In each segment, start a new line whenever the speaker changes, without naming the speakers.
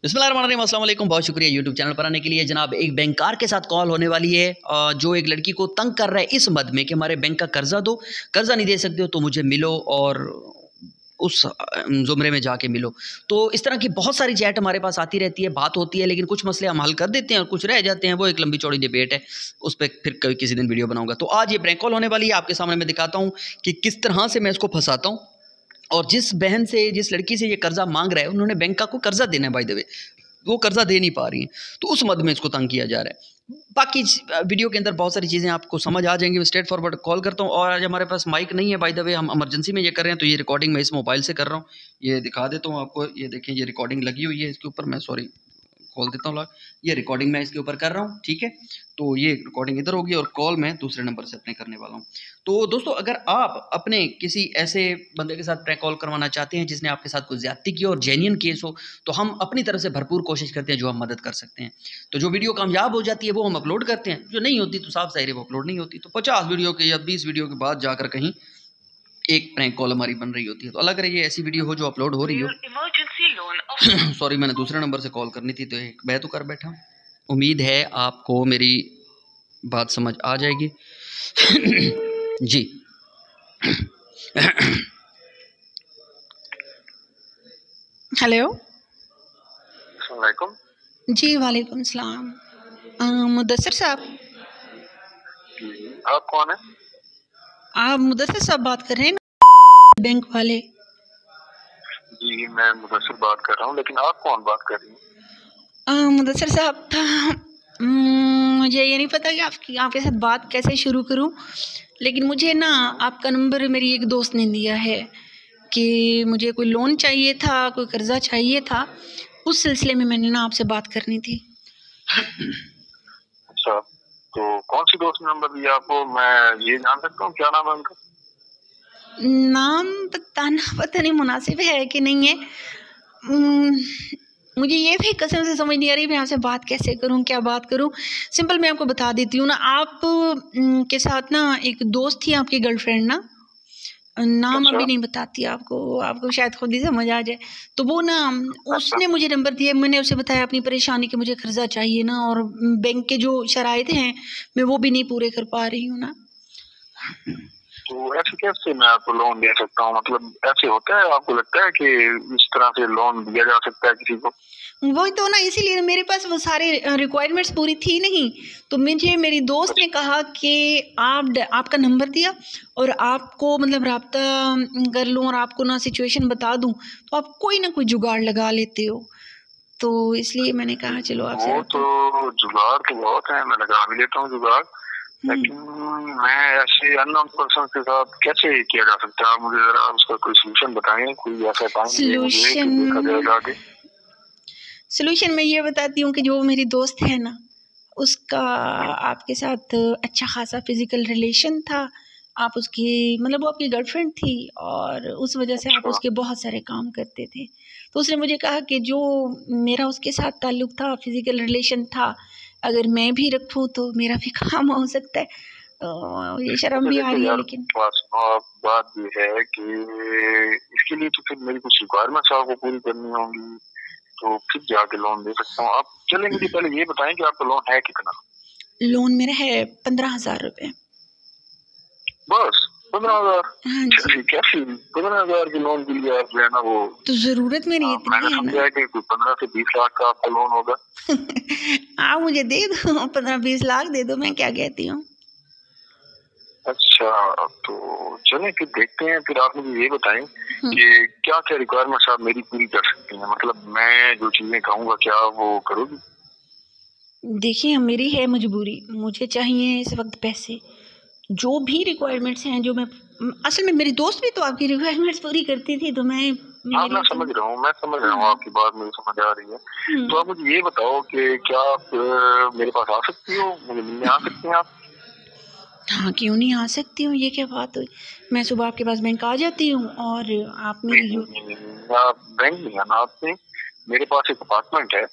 बिस्मिल्लाहिर्रहमानिर्रहीम, अस्सलाम वालेकुम। बहुत शुक्रिया यूट्यूब चैनल पर आने के लिए। जनाब, एक बैंकर के साथ कॉल होने वाली है जो एक लड़की को तंग कर रहा है इस मद में कि हमारे बैंक का कर्जा दो, कर्जा नहीं दे सकते हो तो मुझे मिलो और उस ज़ुमरे में जाके मिलो। तो इस तरह की बहुत सारी चैट हमारे पास आती रहती है, बात होती है, लेकिन कुछ मसले हम हल कर देते हैं और कुछ रह जाते हैं। वो एक लंबी चौड़ी डिबेट है, उस पर फिर कभी किसी दिन वीडियो बनाऊंगा। तो आज ये प्रैंक कॉल होने वाली है, आपके सामने मैं दिखाता हूँ कि किस तरह से मैं इसको फंसाता हूँ। और जिस बहन से, जिस लड़की से ये कर्जा मांग रहा है, उन्होंने बैंक का को कर्जा देना है, बाय द वे वो कर्जा दे नहीं पा रही हैं, तो उस मद में इसको तंग किया जा रहा है। बाकी वीडियो के अंदर बहुत सारी चीज़ें आपको समझ आ जाएंगी। मैं स्ट्रेट फॉरवर्ड कॉल करता हूँ। और आज हमारे पास माइक नहीं है, बाय द वे हम इमरजेंसी में ये कर रहे हैं, तो ये रिकॉर्डिंग मैं इस मोबाइल से कर रहा हूँ। ये दिखा देता हूँ आपको, ये देखें, ये रिकॉर्डिंग लगी हुई है इसके ऊपर। मैं सॉरी खोल देता हूँ लॉक। ये रिकॉर्डिंग मैं इसके ऊपर कर रहा हूँ, ठीक है। तो ये रिकॉर्डिंग इधर होगी और कॉल मैं दूसरे नंबर से अपने करने वाला हूँ। तो दोस्तों, अगर आप अपने किसी ऐसे बंदे के साथ प्रैंक कॉल करवाना चाहते हैं जिसने आपके साथ कुछ ज्यादती की और जेन्युइन केस हो, तो हम अपनी तरफ से भरपूर कोशिश करते हैं जो हम मदद कर सकते हैं। तो जो वीडियो कामयाब हो जाती है वो हम अपलोड करते हैं, जो नहीं होती तो साफ ज़ाहिर है वो अपलोड नहीं होती। तो 50 वीडियो के या 20 वीडियो के बाद जाकर कहीं एक प्रैंक कॉल हमारी बन रही होती है। तो अल्लाह करे ये ऐसी वीडियो हो जो अपलोड हो रही हो। सॉरी, मैंने दूसरे नंबर से कॉल करनी थी तो एक मैं तो कर बैठा। उम्मीद है आपको मेरी बात समझ आ जाएगी। जी।
हेलो
अस्सलामुअलैकुम।
जी, वालेकुम सलाम। मुदस्सिर साहब,
आप कौन है?
आप मुदस्सिर साहब बात कर रहे हैं, बैंक वाले?
जी, मैं मुदस्सिर बात कर रहा हूँ, लेकिन आप कौन बात कर रही हैं?
मुदस्सिर साहब, मुझे ये नहीं पता कि आपके साथ बात कैसे शुरू करूं, लेकिन मुझे ना आपका नंबर मेरी एक दोस्त ने दिया है कि मुझे कोई लोन चाहिए था, कोई कर्जा चाहिए था। उस सिलसिले में मैंने ना आपसे बात करनी थी।
अच्छा, तो कौन सी दोस्त ने नंबर दिया आपको? मैं ये जान सकता हूँ क्या नाम है उनका?
नाम बताना पता नहीं मुनासिब है कि नहीं है। मुझे ये भी कसम से समझ नहीं आ रही मैं आपसे बात कैसे करूं, क्या बात करूं। सिंपल मैं आपको बता देती हूँ ना, आप के साथ ना एक दोस्त थी, आपकी गर्लफ्रेंड ना, नाम
अच्छा।
अभी नहीं बताती आपको शायद खुद ही समझ आ जाए। तो वो ना,
अच्छा।
उसने मुझे नंबर दिया, मैंने उसे बताया अपनी परेशानी कि मुझे कर्जा चाहिए ना, और बैंक के जो शराइत हैं मैं वो भी नहीं पूरे कर पा रही हूँ ना।
तो ऐसे कैसे मैं आपको लोन दे सकता हूँ? मतलब ऐसे होता है? आपको लगता है कि इस तरह से लोन दिया जा सकता है किसी को?
वही तो ना, इसीलिए मेरे पास वो सारे रिक्वायरमेंट्स पूरी थी नहीं। तो मुझे मेरी दोस्त ने कहा कि आपका नंबर दिया और आपको मतलब रब्ता कर लूँ और आपको ना सिचुएशन बता दूँ, तो आप कोई ना कोई जुगाड़ लगा लेते हो। तो इसलिए मैंने कहा चलो आपसे
वो तो जुगाड़ तो बहुत है, मैं लगा भी लेता हूँ जुगाड़, लेकिन मैं ऐसे अननोन पर्सन के साथ कैसे किया जा सकता है? मुझे जरा उसका कोई सोल्यूशन बताएं, कोई ऐसा टाइम दे मुझे कि देखा जाएगा आगे।
सोल्यूशन मैं ये बताती हूँ कि जो मेरी दोस्त है ना, उसका आपके साथ अच्छा खासा फिजिकल रिलेशन था। आप उसकी मतलब वो आपकी गर्लफ्रेंड थी और उस वजह से आप उसके बहुत सारे काम करते थे। तो उसने मुझे कहा कि जो मेरा उसके साथ ताल्लुक़ था, फिजिकल रिलेशन था, अगर मैं भी रखूँ तो मेरा भी काम हो सकता है। तो ये शर्म भी आ रही है, लेकिन
बात ये है कि इसके लिए तो फिर मेरी कुछ रिक्वायरमेंट्स आपको पूरी करनी होंगी, तो फिर जाके लोन दे सकता हूँ। आप चलेंगे कि पहले ये बताएं कि आपका लोन है कितना?
लोन मेरा है 15,000 रुपये।
बस 15,000?
हाँ जी।
कैसी 15,000 के लोन के लिए आप जो है ना वो,
तो ज़रूरत मेरी इतनी
मैंने
है
समझा है कि 15 से 20 लाख का आपका लोन होगा।
आप मुझे दे दो, 15-20 लाख दे दो, मैं क्या कहती हूँ।
अच्छा, तो चलें फिर देखते हैं। फिर आप मुझे ये बताएं कि क्या क्या रिक्वायरमेंट्स आप मेरी पूरी कर सकती हैं? मतलब मैं जो चीजें कहूँगा क्या वो करोगी?
देखिए, मेरी है मजबूरी, मुझे चाहिए इस वक्त पैसे। जो भी रिक्वायरमेंट्स हैं, जो मैं असल में मेरी दोस्त भी तो आपकी रिक्वायरमेंट्स पूरी करती थी, तो मैं
मैं समझ रहा हूँ, आपकी बात मुझे समझ आ रही है। तो आप मुझे ये बताओ कि क्या आप मेरे पास आ सकती हो, मुझे मिलने आ सकती हैं आप?
हाँ, क्यों नहीं आ सकती हूँ, ये क्या बात हुई। मैं सुबह आपके पास बैंक आ जाती हूँ और आप मेरी
आप बैंक नहीं आना आपने, मेरे पास एक अपार्टमेंट है,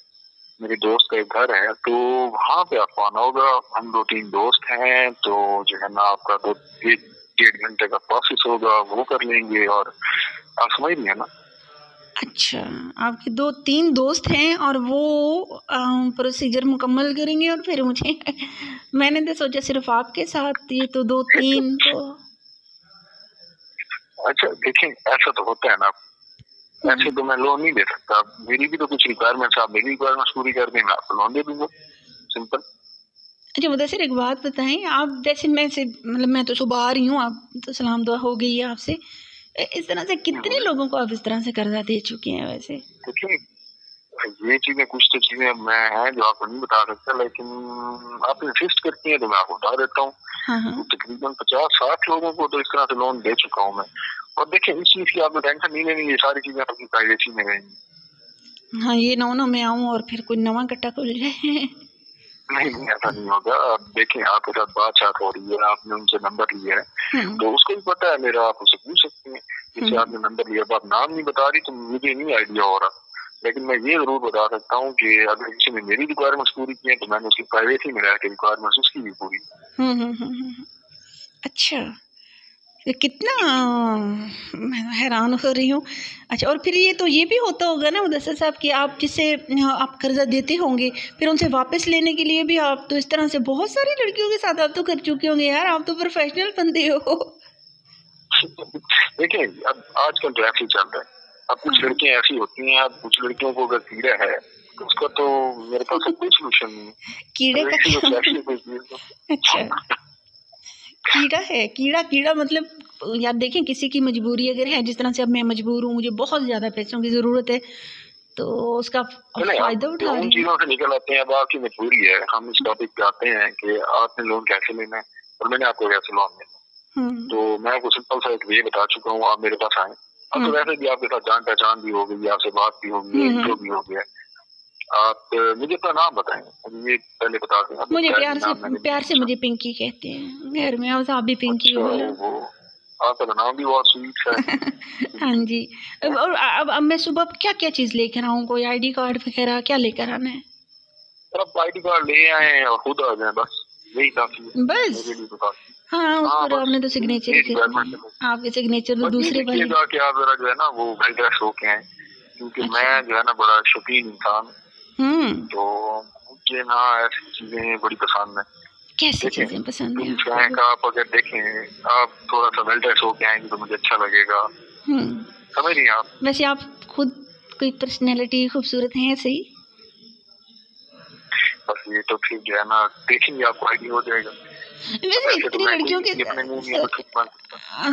मेरे दोस्त का एक घर है, तो वहाँ पे आपको आना होगा। हम 2-3 दोस्त हैं, तो जो है ना आपका 1-1.5 घंटे का प्रोसेस होगा, वो कर लेंगे। और आप समझ रही है ना?
अच्छा, आपके 2-3 दोस्त हैं और वो प्रोसीजर मुकम्मल करेंगे और फिर मुझे मैंने तो सोचा सिर्फ आपके साथ, ये तो 2-3 तो।
अच्छा देखिए, ऐसा तो होता है ना, ऐसे तो मैं लोन नहीं दे सकता। मेरी भी तो कुछ रिक्वायरमेंट्स, आप मेरी रिक्वायरमेंट्स पूरी कर दें, मैं आपको लोन दे दूंगा, सिंपल।
अच्छा मुदस्सिर, एक बात बताएं, आप जैसे मतलब मैं तो सुबह आ रही हूँ, आप तो सलाम दुआ हो गई है आपसे, इस तरह से कितने लोगों को आप इस तरह से कर्जा दे चुके हैं वैसे?
देखिए ये चीजें, कुछ तो चीजें मैं हैं जो आपको नहीं बता सकता, लेकिन आप इंसिस्ट करती हैं तो मैं आपको बता देता हूँ।
हाँ हाँ।
तकरीबन 50-60 लोगों को तो इस तरह से लोन दे चुका हूँ मैं। और देखिए इस चीज की आपको टेंशन नहीं लेनी, ये सारी चीजें आपकी प्राइवेसी में रहेंगी।
हाँ, ये ना हो ना मैं आऊँ और फिर कोई नवा कट्टा खुल जाए।
नहीं ऐसा नहीं होगा। आप देखें, आपके साथ बातचीत हो रही है, आपने उनसे नंबर लिया है तो उसको भी पता है मेरा, आप उसे पूछ सकते हैं। जैसे आपने नंबर लिया, आप नाम नहीं बता रही तो मुझे नहीं आइडिया हो रहा, लेकिन मैं ये जरूर बता सकता हूँ कि अगर किसी ने मेरी रिक्वायरमेंट्स पूरी की है तो मैंने उसकी प्राइवेसी में रह के रिक्वायरमेंट्स उसकी भी पूरी।
अच्छा, ये कितना मैं हैरान हो रही हूँ। अच्छा, और फिर ये भी होता होगा ना मुदस्सिर साहब कि आप जिससे आप कर्जा देते होंगे फिर उनसे वापस लेने के लिए भी आप तो इस तरह से बहुत सारी लड़कियों के साथ आप तो कर चुके होंगे यार, आप तो प्रोफेशनल बंदे हो।
देखिए अब आजकल तो ऐसे ही चल रहा है। अब कुछ लड़कियां ऐसी होती हैं, अब कुछ लड़कियों को अगर कीड़ा है तो उसका तो मेरे पास कोई सोल्यूशन नहीं है।
कीड़े का अच्छा, कीड़ा है, कीड़ा मतलब यार देखें, किसी की मजबूरी अगर है, जिस तरह से अब मैं मजबूर हूँ, मुझे बहुत ज़्यादा पैसों की ज़रूरत है, तो उसका फायदा उठा रही हूँ।
उन चीज़ों से निकल आते हैं। अब आपकी मजबूरी है, हम इस टॉपिक पे आते हैं कि आपने लोन कैसे लेना है और मैंने आपको कैसे लोन लेना है। तो मैं आपको सिंपल सा एक वे बता चुका हूँ, आप मेरे पास आए। अब तो वैसे भी आपके साथ जान पहचान भी हो गई, आपसे बात भी हो गई, इंट्रो भी हो गया। आप मुझे अपना नाम बताएं, ये पहले बता दें।
मुझे प्यार से मुझे पिंकी कहते हैं घर में, और आप भी पिंकी हो ना?
आपका नाम भी बहुत स्वीट है।
हाँ जी। और अब मैं सुबह क्या क्या चीज़ लेकर आऊँ, कोई आईडी कार्ड वगैरह क्या लेकर आना है?
आप आईडी कार्ड ले आए और खुद आ जाए, बस यही काफी है
बस। हाँ, उस पर आपने तो सिग्नेचर, आपके सिग्नेचर तो दूसरे वाले
कि आप जरा जो है ना वो वेल ड्रेस होके आए, क्योंकि मैं जो है ना बड़ा शौकीन इंसान, तो मुझे ना ऐसी चीजें बड़ी पसंद है।
कैसी चीजें पसंद है?
आप अगर देखें, आप थोड़ा सा वेल ड्रेस होके आएंगे तो मुझे अच्छा लगेगा। समझ रही हैं आप?
वैसे आप खुद कोई पर्सनैलिटी खूबसूरत है ऐसे ही?
बस ये तो ठीक है ना, देखेंगे आपको आइडिया हो जाएगा।
वैसे इतनी लड़कियों के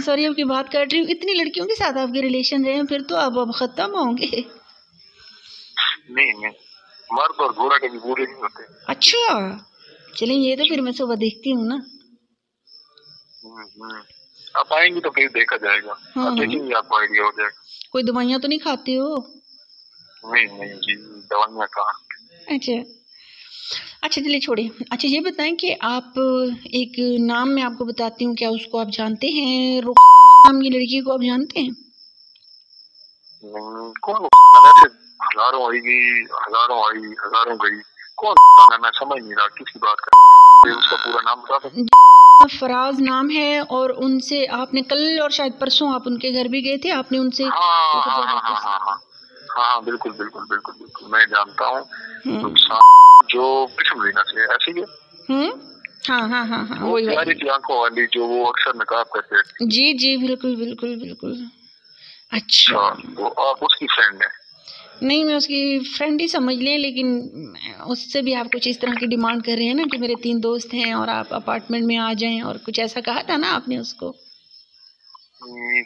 सॉरी आपकी बात काट रही हूँ, इतनी लड़कियों के साथ आपके रिलेशन रहे हैं, फिर तो आप अब खत्म होंगे।
नहीं, मर्द और गोरा कभी बुरे नहीं होते।
अच्छा, चलिए ये तो फिर मैं सुबह देखती हूँ ना।
आप आएंगी तो फिर देखा जाएगा। आप देखेंगे, आपको आइडिया हो जाएगा।
कोई दवाइयाँ तो नहीं खाते हो?
नहीं जी, दवाइयाँ कहाँ।
अच्छा चलिए छोड़िए। अच्छा ये बताएं कि आप, एक नाम मैं आपको बताती हूँ, क्या उसको आप जानते हैं? रुखसाना नाम की लड़की को आप जानते हैं?
कौन? हजारों आएगी, हजारों गई, कौन? मैं समझ नहीं रहा किसकी बात कर रही हैं। उसका पूरा नाम बता दो।
फराज नाम है, और उनसे आपने कल और शायद परसों आप उनके घर भी गए थे, आपने उनसे
हाँ बिल्कुल, मैं जानता हूँ। जो पिछमदीना से ऐसी है।
हाँ वही
आंखों वाली जो वो अक्सर नकाब करते हैं।
जी बिल्कुल। अच्छा,
तो आप उसकी फ्रेंड है?
नहीं, मैं उसकी फ्रेंड ही समझ लें, लेकिन उससे भी आप कुछ इस तरह की डिमांड कर रहे हैं ना कि मेरे 3 दोस्त हैं और आप अपार्टमेंट में आ जाएं, और कुछ ऐसा कहा था ना आपने उसको?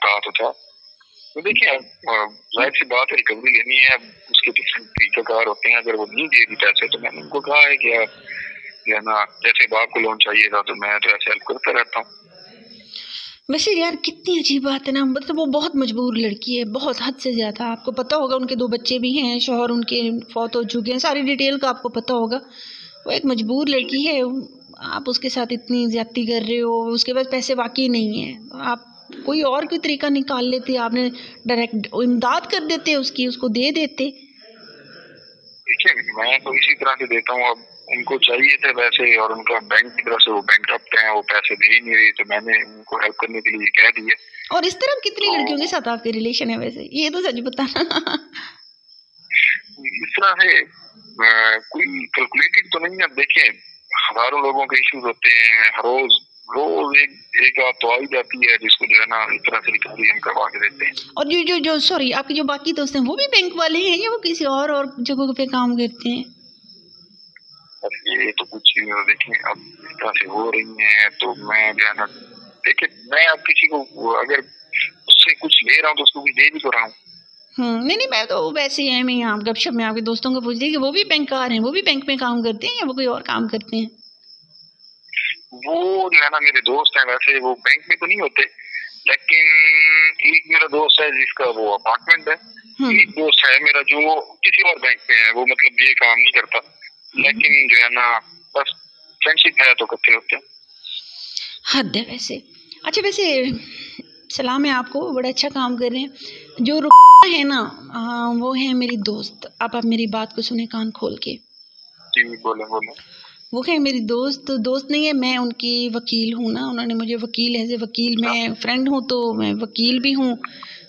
कहा तो था। तो देखिए, जाहिर सी बात है, रिकवरी लेनी है, उसके पीछे तरीकाकार होते हैं। अगर वो नहीं दे रही पैसे तो मैंने उनको कहा है कि आप या ना, जैसे बाप को लोन चाहिए था तो मैं तो ऐसे हेल्प करता रहता हूँ।
वैसे यार कितनी अजीब बात है ना, मतलब वो बहुत मजबूर लड़की है, बहुत हद से ज़्यादा। आपको पता होगा उनके 2 बच्चे भी हैं, शौहर उनके फौत हो चुके हैं, सारी डिटेल का आपको पता होगा। वो एक मजबूर लड़की है, आप उसके साथ इतनी ज्यादती कर रहे हो, उसके पास पैसे वाकई नहीं है। आप कोई और कोई तरीका निकाल लेते, आपने डायरेक्ट इमदाद कर देते उसकी, उसको दे देते।
देखिए मैं तो इसी तरह से देता हूँ। अब उनको चाहिए थे वैसे, और उनका बैंक की तरफ से वो बैंकरप्ट हैं, वो पैसे दे ही नहीं रही, तो मैंने उनको हेल्प करने के लिए कह दिया।
और इस तरह कितनी लड़कियों के साथ आपके रिलेशन है वैसे, ये तो सच बताना।
इस तरह से कोई कैलकुलेटेड तो नहीं है। अब देखें, हजारों लोगों के इश्यूज होते हैं, हर रोज एक बात तो आई जाती है जिसको जो है ना इस तरह से रिकवरी हम करवा के देते हैं।
और जो सॉरी, आपके जो बाकी दोस्त हैं वो भी बैंक वाले हैं या वो किसी और जगहों पे काम करते हैं?
ये तो कुछ देखें, अब इस तरह से हो रही है तो मैं जो है ना, देखिए मैं अब किसी को अगर उससे कुछ ले रहा हूँ तो उसको भी दे भी तो रहा हूँ।
नहीं, मैं तो वैसे ही है, मैं यहाँ गपशप में आपके दोस्तों को पूछ रही कि वो भी बैंकर हैं, वो भी बैंक में काम करते हैं या वो कोई और काम करते हैं?
वो जो है ना मेरे दोस्त हैं, वैसे वो बैंक में तो नहीं होते, लेकिन एक मेरा दोस्त है जिसका वो अपार्टमेंट है, एक दोस्त है मेरा जो किसी और बैंक में है, वो मतलब ये काम नहीं करता, लेकिन जो है ना बस फ्रेंडशिप है तो इकट्ठे होते हैं।
हद है वैसे। अच्छा, वैसे सलाम है आपको, बड़ा अच्छा काम कर रहे हैं। जो रुकना है ना, वो है मेरी दोस्त। आप मेरी बात को सुने कान खोल के।
जी बोले।
वो है मेरी दोस्त नहीं है, मैं उनकी वकील हूँ ना, उन्होंने मुझे वकील एज ए वकील, मैं फ्रेंड हूँ तो मैं वकील भी हूँ।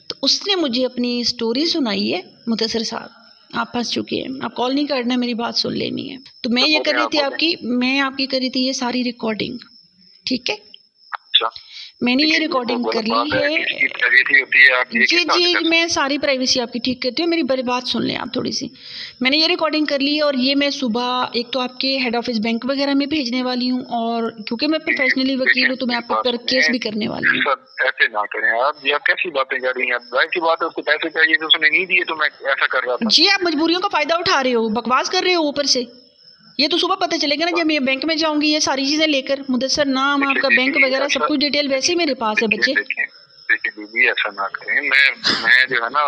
तो उसने मुझे अपनी स्टोरी सुनाई है। मुदस्सिर साहब, आप फंस चुके हैं, आप कॉल नहीं करना, मेरी बात सुन लेनी है। तो मैं ये कर रही थी मैं आपकी कर रही थी ये सारी रिकॉर्डिंग, ठीक है? मैंने ये रिकॉर्डिंग कर ली है। जी, मैं सारी प्राइवेसी आपकी ठीक करती हूँ, मेरी बात सुन लें आप थोड़ी सी। मैंने ये रिकॉर्डिंग कर ली है और ये मैं सुबह एक तो आपके हेड ऑफिस बैंक वगैरह में भेजने वाली हूँ, और क्योंकि मैं प्रोफेशनली वकील हूँ तो मैं आपके ऊपर केस भी करने वाली हूँ।
ऐसे ना करें आप, ये कैसी बातें कर रही हैं? जाहिर सी बात है उसको पैसे चाहिए तो उसने नहीं दिए तो मैं ऐसा कर रहा था।
जी, आप मजबूरियों का फायदा उठा रहे हो, बकवास कर रहे हो ऊपर से। ये तो सुबह पता चलेगा ना जब मैं बैंक में जाऊंगी ये सारी चीजें लेकर, मुदस्सिर नाम, आपका बैंक वगैरह सब कुछ डिटेल वैसे ही मेरे पास है बच्चे।
देखिए दीदी, ऐसा ना करें। मैं जो है ना,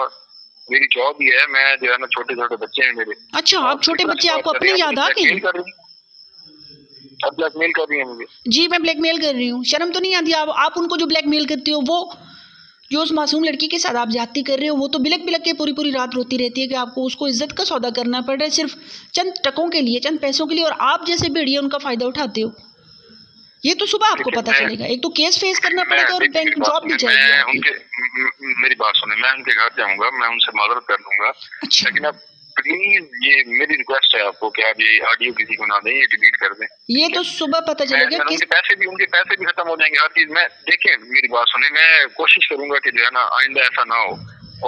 मेरी जॉब ही है, मैं जो है ना, छोटे बच्चे हैं मेरे।
अच्छा, आप छोटे बच्चे, आपको अपनी याद आ गई?
अब ब्लैकमेल कर रही है मुझे।
जी, मैं ब्लैकमेल कर रही हूँ? शर्म तो नहीं आती? आप उनको जो ब्लैकमेल करती हो, वो जो उस मासूम लड़की के साथ आप ज्यादती कर रहे हो, वो तो बिलक के पूरी रात रोती रहती है कि आपको उसको इज्जत का सौदा करना पड़ रहा है सिर्फ चंद टकों के लिए, चंद पैसों के लिए, और आप जैसे भेड़िए उनका फायदा उठाते हो। ये तो सुबह आपको पता चलेगा। एक तो केस फेस करना पड़ेगा और बैंक जॉब भी चाहिए।
मेरी बात सुने, मैं उनके घर जाऊंगा, मैं उनसे मदद कर लूंगा।
अच्छा,
लेकिन अब प्लीज ये मेरी रिक्वेस्ट है आपको कि आप ये ऑडियो किसी को ना दें, ये डिलीट कर दें।
ये तो सुबह पता चलेगा।
उनके पैसे भी खत्म हो जाएंगे, हर चीज। मैं देखिए मेरी बात सुने, मैं कोशिश करूंगा कि जो है ना आइंदा ऐसा ना हो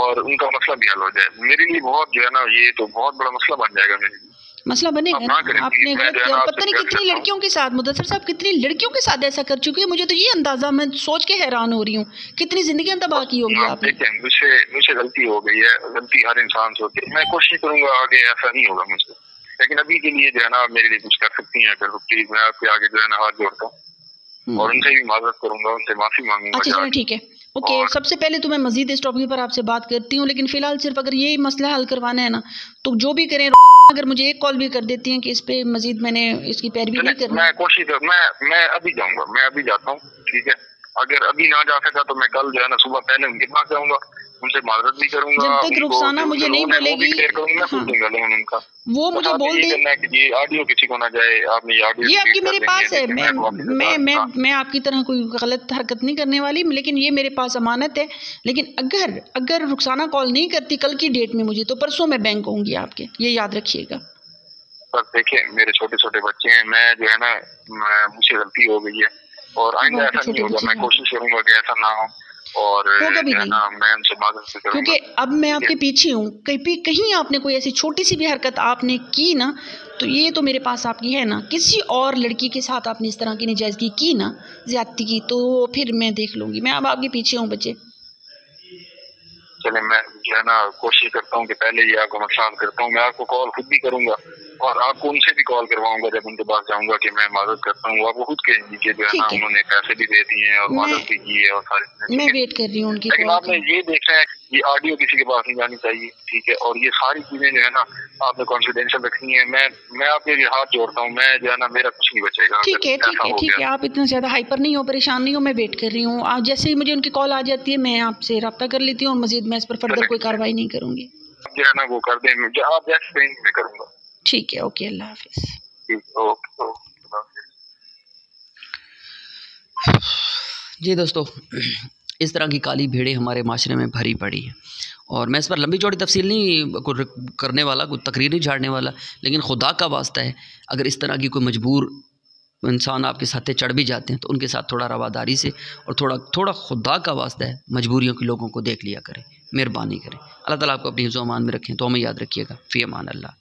और उनका मसला भी हल हो जाए। मेरे लिए बहुत जो है ना, ये तो बहुत बड़ा मसला बन जाएगा मेरे लिए।
मसला बनेगा ना, आपने गलत किया। पता नहीं कितनी लड़कियों के साथ, मुदस्सिर साहब कितनी लड़कियों के साथ ऐसा कर चुके हैं, मुझे तो ये अंदाजा, मैं सोच के हैरान हो रही हूँ कितनी जिंदगी तबाह की होगी आपने।
मुझसे गलती हो गई है, गलती हर इंसान से होती है। मैं कोशिश करूंगा आगे ऐसा नहीं होगा मुझसे, लेकिन अभी के लिए जो है ना आप मेरे लिए कुछ कर सकती हैं अगर, प्लीज मैं आपके आगे जो है ना हाथ जोड़ता हूँ और उनसे भी माजरत करूंगा, उनसे माफी मांगूंगा।
अच्छा चलो ठीक है, ओके। सबसे पहले तो मैं मजीद इस टॉपिक पर आपसे बात करती हूँ, लेकिन फिलहाल सिर्फ अगर यही मसला हल करवाना है ना तो जो भी करें, अगर मुझे एक कॉल भी कर देती हैं कि इस पे मजीद मैंने इसकी पैरवी नहीं करना।
मैं कोशिश मैं अभी जाऊंगा, मैं अभी जाता हूँ, ठीक है? अगर अभी ना जा सका तो मैं कल जो है ना सुबह पहले उनके पास जाऊंगा, उनसे माजरत भी करूंगा।
जब तक रुखसाना मुझे नहीं बोलेगी, वो मुझे बोल दे
कि ये ऑडियो किसी को ना जाए, आपने ये ऑडियो,
ये आपकी मेरे पास है। मैं आपकी तरह कोई गलत हरकत नहीं करने वाली, लेकिन ये मेरे पास अमानत है। लेकिन अगर रुखसाना कॉल नहीं करती कल की डेट में मुझे, तो परसों मैं बैंक होंगी आपके, ये याद रखिएगा।
बस देखिए मेरे छोटे बच्चे हैं, मैं जो है ना मुझसे गलती हो गई है और आइंदा ऐसा नहीं होगा। मैं कोशिश करूंगा कि ऐसा ना हो और मैं उनसे मदद करूंगा,
क्योंकि अब मैं आपके पीछे हूँ। कहीं आपने कोई ऐसी छोटी सी भी हरकत आपने की ना, तो ये तो मेरे पास आपकी है ना, किसी और लड़की के साथ आपने इस तरह की नाजायज़गी की ना, ज्यादती की, तो फिर मैं देख लूंगी। मैं अब आपके पीछे हूँ बच्चे।
चले मैं जो है ना कोशिश करता हूँ कि पहले ये आपको मसला हल करता हूँ। मैं आपको कॉल खुद भी करूंगा और आपको उनसे भी कॉल करवाऊंगा जब उनके पास जाऊंगा कि मैं मदद करता हूँ। आपको खुद कह दीजिए जो है ना उन्होंने पैसे भी दे दिए हैं और मदद भी की है और सारी।
मैं वेट कर रही हूँ उनकी।
लेकिन आपने ये देखना है ये ऑडियो किसी के पास नहीं जानी चाहिए, ठीक है? और ये सारी चीजें जो है ना आपने कॉन्फिडेंशियल रखनी है। मैं आपके लिए हाथ जोड़ता हूँ, मैं जो है ना मेरा कुछ नहीं बचेगा।
ठीक है, आप इतना ज्यादा हाइपर नहीं हो, परेशान नहीं हो, मैं वेट कर रही हूँ। आप जैसे ही मुझे उनकी कॉल आ जाती है मैं आपसे रब्ता कर लेती हूँ और मजीद मैं इस पर फर्दर कोई कार्रवाई नहीं करूंगी।
जो है ना वो कर दें, आप जैसे मैं करूँगा।
ठीक है, ओके, अल्लाह हाफिज।
जी दोस्तों, इस तरह की काली भेड़ें हमारे माशरे में भरी पड़ी हैं। और मैं इस पर लंबी चौड़ी तफसील नहीं करने वाला, कोई तकरीर नहीं झाड़ने वाला, लेकिन खुदा का वास्ता है, अगर इस तरह की कोई मजबूर इंसान आपके साथ चढ़ भी जाते हैं तो उनके साथ थोड़ा रवादारी से और थोड़ा खुदा का वास्ता है मजबूरियों के लोगों को देख लिया करें, मेहरबानी करें। अल्लाह ताला आपको अपनी हिफ्ज़-ओ-अमान में रखें। तो हमें याद रखिएगा। फ़ी अमान अल्लाह।